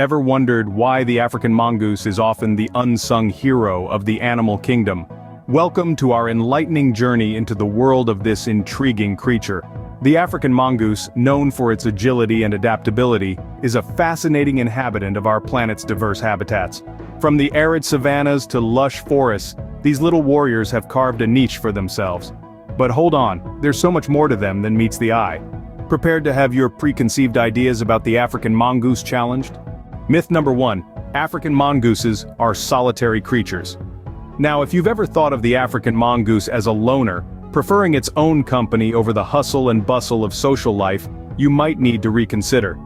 Ever wondered why the African mongoose is often the unsung hero of the animal kingdom? Welcome to our enlightening journey into the world of this intriguing creature. The African mongoose, known for its agility and adaptability, is a fascinating inhabitant of our planet's diverse habitats. From the arid savannas to lush forests, these little warriors have carved a niche for themselves. But hold on, there's so much more to them than meets the eye. Prepared to have your preconceived ideas about the African mongoose challenged? Myth number 1. African mongooses are solitary creatures. Now, if you've ever thought of the African mongoose as a loner, preferring its own company over the hustle and bustle of social life, you might need to reconsider.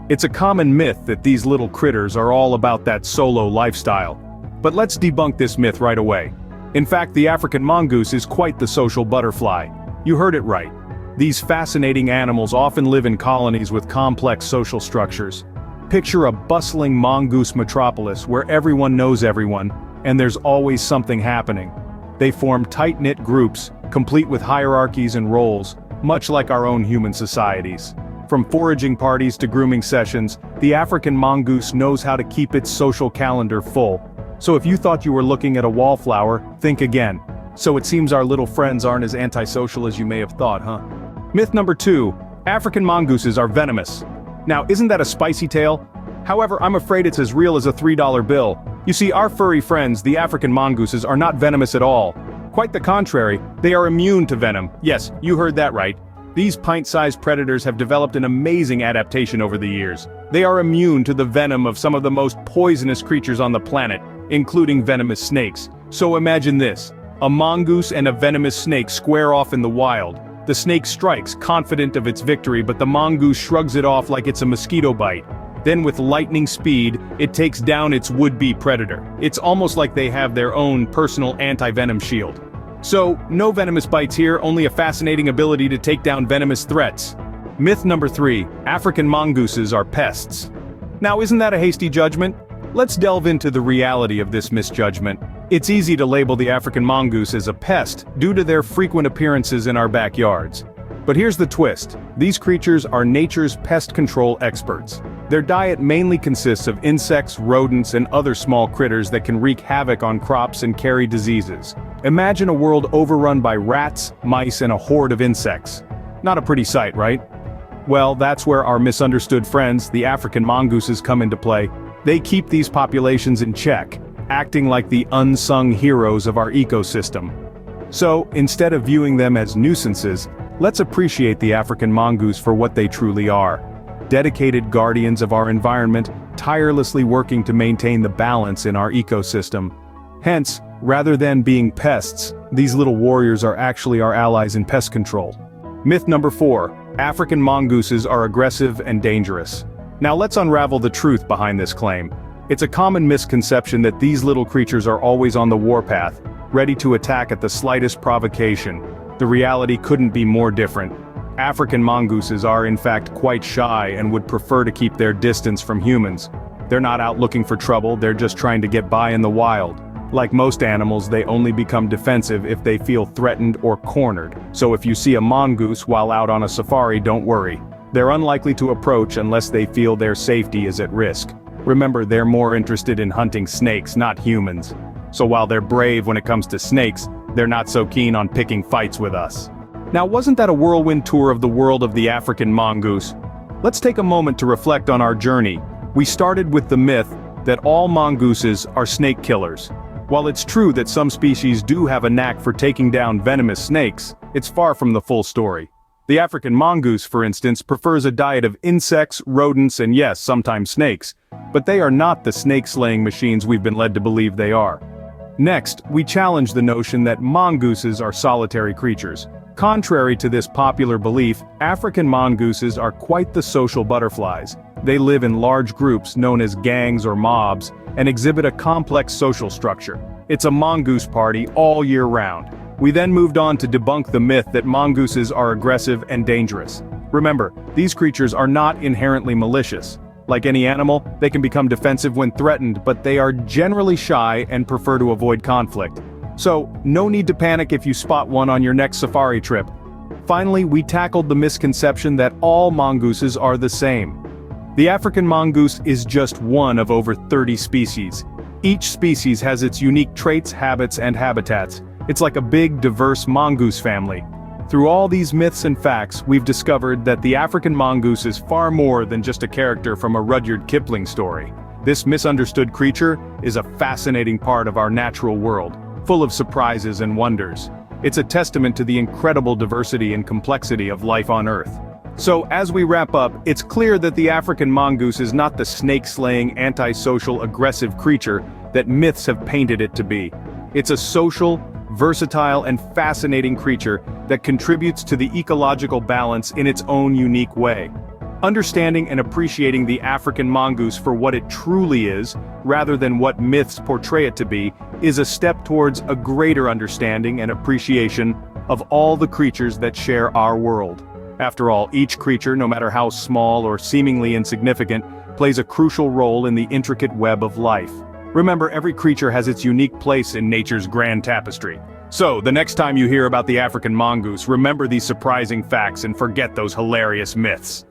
It's a common myth that these little critters are all about that solo lifestyle. But let's debunk this myth right away. In fact, the African mongoose is quite the social butterfly. You heard it right. These fascinating animals often live in colonies with complex social structures. Picture a bustling mongoose metropolis where everyone knows everyone, and there's always something happening. They form tight-knit groups, complete with hierarchies and roles, much like our own human societies. From foraging parties to grooming sessions, the African mongoose knows how to keep its social calendar full. So if you thought you were looking at a wallflower, think again. So it seems our little friends aren't as antisocial as you may have thought, huh? Myth number 2. African mongooses are venomous. Now, isn't that a spicy tale? However, I'm afraid it's as real as a $3 bill. You see, our furry friends, the African mongooses, are not venomous at all. Quite the contrary, they are immune to venom. Yes, you heard that right. These pint-sized predators have developed an amazing adaptation over the years. They are immune to the venom of some of the most poisonous creatures on the planet, including venomous snakes. So imagine this: a mongoose and a venomous snake square off in the wild. The snake strikes, confident of its victory, but the mongoose shrugs it off like it's a mosquito bite. Then with lightning speed, it takes down its would-be predator. It's almost like they have their own personal anti-venom shield. So, no venomous bites here, only a fascinating ability to take down venomous threats. Myth number 3. African mongooses are pests. Now, isn't that a hasty judgment? Let's delve into the reality of this misjudgment. It's easy to label the African mongoose as a pest due to their frequent appearances in our backyards. But here's the twist: these creatures are nature's pest control experts. Their diet mainly consists of insects, rodents, and other small critters that can wreak havoc on crops and carry diseases. Imagine a world overrun by rats, mice, and a horde of insects. Not a pretty sight, right? Well, that's where our misunderstood friends, the African mongooses, come into play. They keep these populations in check, acting like the unsung heroes of our ecosystem. So, instead of viewing them as nuisances, let's appreciate the African mongoose for what they truly are: dedicated guardians of our environment, tirelessly working to maintain the balance in our ecosystem. Hence, rather than being pests, these little warriors are actually our allies in pest control. Myth number 4. African mongooses are aggressive and dangerous. Now let's unravel the truth behind this claim. It's a common misconception that these little creatures are always on the warpath, ready to attack at the slightest provocation. The reality couldn't be more different. African mongooses are in fact quite shy and would prefer to keep their distance from humans. They're not out looking for trouble, they're just trying to get by in the wild. Like most animals, they only become defensive if they feel threatened or cornered. So if you see a mongoose while out on a safari, don't worry. They're unlikely to approach unless they feel their safety is at risk. Remember, they're more interested in hunting snakes, not humans. So while they're brave when it comes to snakes, they're not so keen on picking fights with us. Now, wasn't that a whirlwind tour of the world of the African mongoose? Let's take a moment to reflect on our journey. We started with the myth that all mongooses are snake killers. While it's true that some species do have a knack for taking down venomous snakes, it's far from the full story. The African mongoose, for instance, prefers a diet of insects, rodents, and yes, sometimes snakes. But they are not the snake-slaying machines we've been led to believe they are. Next, we challenge the notion that mongooses are solitary creatures. Contrary to this popular belief, African mongooses are quite the social butterflies. They live in large groups known as gangs or mobs, and exhibit a complex social structure. It's a mongoose party all year round. We then moved on to debunk the myth that mongooses are aggressive and dangerous. Remember, these creatures are not inherently malicious. Like any animal, they can become defensive when threatened, but they are generally shy and prefer to avoid conflict. So, no need to panic if you spot one on your next safari trip. Finally, we tackled the misconception that all mongooses are the same. The African mongoose is just one of over 30 species. Each species has its unique traits, habits, and habitats. It's like a big, diverse mongoose family. Through all these myths and facts, we've discovered that the African mongoose is far more than just a character from a Rudyard Kipling story. This misunderstood creature is a fascinating part of our natural world, full of surprises and wonders. It's a testament to the incredible diversity and complexity of life on Earth. So, as we wrap up, it's clear that the African mongoose is not the snake-slaying, antisocial, aggressive creature that myths have painted it to be. It's a social, versatile, and fascinating creature that contributes to the ecological balance in its own unique way. Understanding and appreciating the African mongoose for what it truly is, rather than what myths portray it to be, is a step towards a greater understanding and appreciation of all the creatures that share our world. After all, each creature, no matter how small or seemingly insignificant, plays a crucial role in the intricate web of life. Remember, every creature has its unique place in nature's grand tapestry. So, the next time you hear about the African mongoose, remember these surprising facts and forget those hilarious myths.